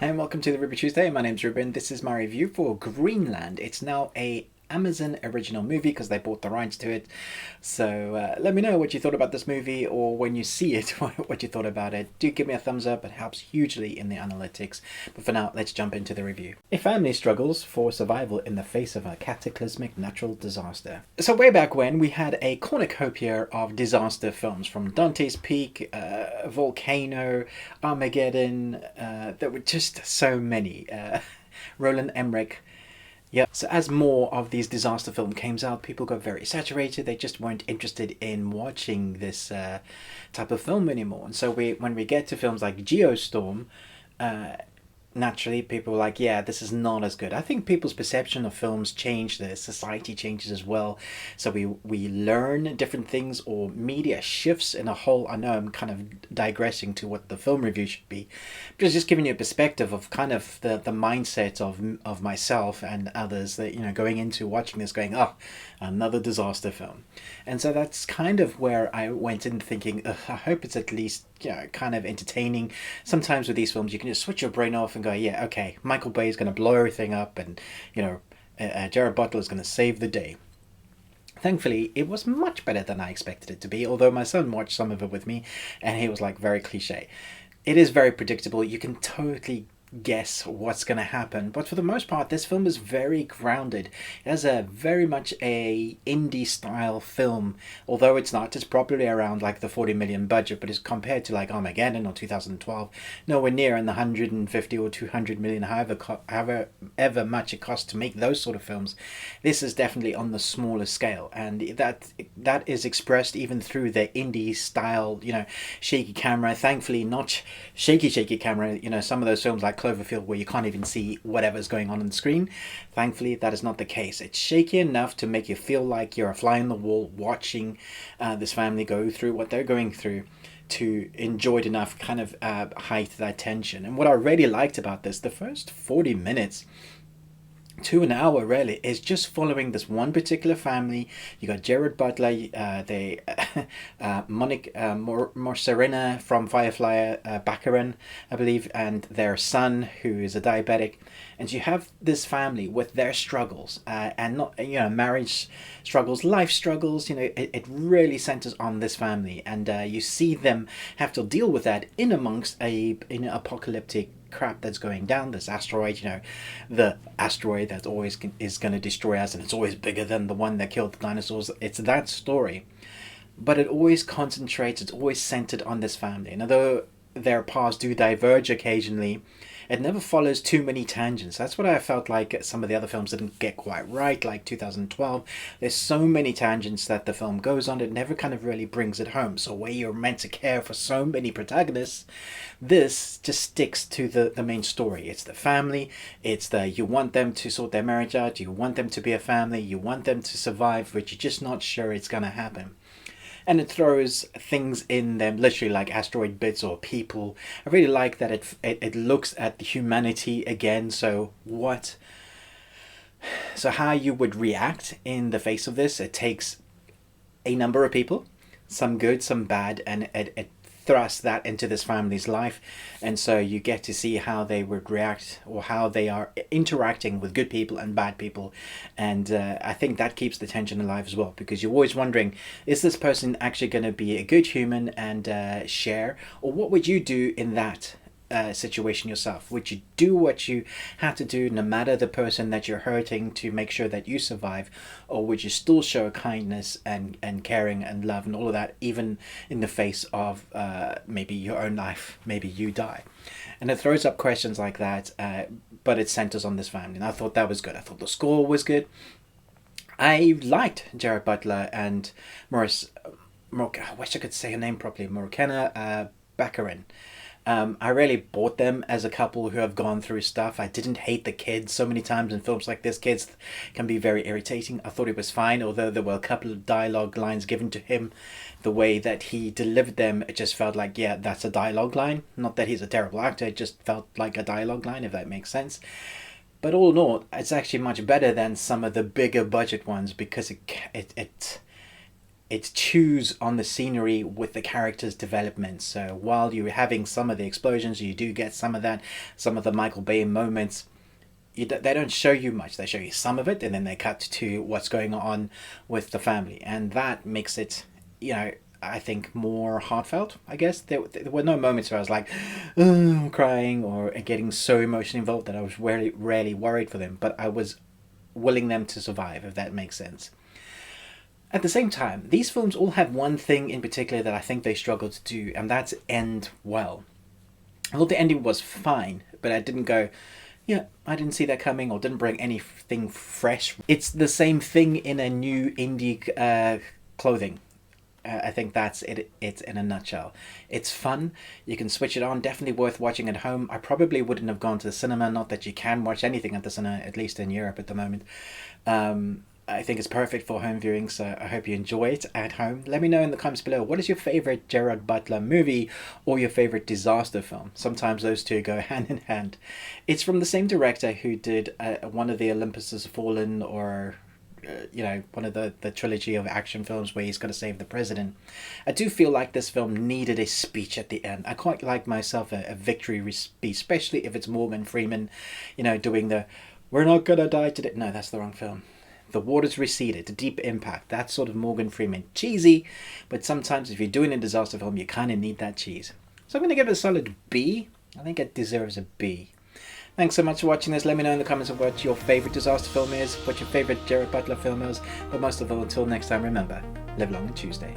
Hi and welcome to the Ruby Tuesday. My name's Ruben. This is my review for Greenland. It's now a Amazon original movie because they bought the rights to it. So let me know what you thought about this movie, or when you see it, what you thought about it. Do give me a thumbs up. It helps hugely in the analytics. But for now, let's jump into the review. A family struggles for survival in the face of a cataclysmic natural disaster. So way back when, we had a cornucopia of disaster films, from Dante's Peak, Volcano, Armageddon. There were just so many. Roland Emmerich. Yeah, so as more of these disaster films came out, people got very saturated. They just weren't interested in watching this type of film anymore. And so when we get to films like Geostorm, naturally people were like, yeah, this is not as good. I think people's perception of films change, the society changes as well. So we learn different things, or media shifts in a whole. I know I'm kind of digressing to what the film review should be, but it's just giving you a perspective of kind of the mindset of myself and others, that, you know, going into watching this going, oh, another disaster film. And so that's kind of where I went in thinking, I hope it's at least, you know, kind of entertaining. Sometimes with these films you can just switch your brain off and go, yeah, okay, Michael Bay is going to blow everything up, and, you know, Jared Butler is going to save the day. Thankfully, it was much better than I expected it to be, although my son watched some of it with me and he was like, very cliche. It is very predictable. You can totally guess what's going to happen, but for the most part this film is very grounded. It has a very much a indie style film, although it's not. It's probably around like the 40 million budget, but it's compared to like Armageddon or 2012, nowhere near in the 150 or 200 million, however ever much it costs to make those sort of films. This is definitely on the smaller scale, and that is expressed even through the indie style, you know, shaky camera. Thankfully not shaky camera, you know, some of those films like Cloverfield where you can't even see whatever's going on the screen. Thankfully that is not the case. It's shaky enough to make you feel like you're a fly on the wall watching this family go through what they're going through, to enjoy it enough, kind of height that tension. And what I really liked about this, the first 40 minutes to an hour really, is just following this one particular family. You got Jared Butler, Monica Morserina from Firefly, Baccarin, I believe, and their son who is a diabetic. And you have this family with their struggles, and not, you know, marriage struggles, life struggles. You know, it really centers on this family, and you see them have to deal with that in amongst an apocalyptic crap that's going down. This asteroid, you know, the asteroid that always is going to destroy us, and it's always bigger than the one that killed the dinosaurs. It's that story, but it always concentrates, it's always centered on this family. And although their paths do diverge occasionally, it never follows too many tangents. That's what I felt like some of the other films didn't get quite right, like 2012. There's so many tangents that the film goes on, it never kind of really brings it home. So where you're meant to care for so many protagonists, this just sticks to the main story. It's the family, it's the, you want them to sort their marriage out, you want them to be a family, you want them to survive, but you're just not sure it's going to happen. And it throws things in them, literally like asteroid bits or people. I really like that it looks at the humanity again. So how you would react in the face of this. It takes a number of people, some good, some bad, and it thrust that into this family's life. And so you get to see how they would react, or how they are interacting with good people and bad people. And I think that keeps the tension alive as well, because you're always wondering, is this person actually going to be a good human and share, or what would you do in that situation yourself? Would you do what you have to do, no matter the person that you're hurting, to make sure that you survive? Or would you still show kindness and caring and love and all of that, even in the face of maybe your own life, maybe you die? And it throws up questions like that, but it centers on this family, and I thought that was good. I thought the score was good. I liked Jared Butler and I wish I could say her name properly, Morikena Baccarin. I really bought them as a couple who have gone through stuff. I didn't hate the kids. So many times in films like this, kids can be very irritating. I thought it was fine, although there were a couple of dialogue lines given to him. The way that he delivered them, it just felt like, yeah, that's a dialogue line. Not that he's a terrible actor, it just felt like a dialogue line, if that makes sense. But all in all, it's actually much better than some of the bigger budget ones, because it chews on the scenery with the characters' development. So while you're having some of the explosions, you do get some of that, some of the Michael Bay moments. They don't show you much. They show you some of it, and then they cut to what's going on with the family, and that makes it, I think, more heartfelt. I guess there were no moments where I was like, crying or getting so emotionally involved that I was rarely worried for them, but I was willing them to survive, if that makes sense. At the same time, these films all have one thing in particular that I think they struggled to do, and that's end well. I thought the ending was fine, but I didn't go, yeah, I didn't see that coming, or didn't bring anything fresh. It's the same thing in a new indie clothing. I think that's it. It's in a nutshell. It's fun. You can switch it on. Definitely worth watching at home. I probably wouldn't have gone to the cinema. Not that you can watch anything at the cinema, at least in Europe at the moment. I think it's perfect for home viewing, so I hope you enjoy it at home. Let me know in the comments below, what is your favorite Gerard Butler movie or your favorite disaster film? Sometimes those two go hand in hand. It's from the same director who did one of the Olympus Has Fallen, or one of the trilogy of action films where he's got to save the president. I do feel like this film needed a speech at the end. I quite like myself a victory speech, especially if it's Morgan Freeman, doing the "we're not gonna die today." No, that's the wrong film. The Waters Receded, Deep Impact. That sort of Morgan Freeman. Cheesy, but sometimes if you're doing a disaster film, you kind of need that cheese. So I'm going to give it a solid B. I think it deserves a B. Thanks so much for watching this. Let me know in the comments what your favourite disaster film is, what your favourite Gerard Butler film is. But most of all, until next time, remember, live long and Tuesday.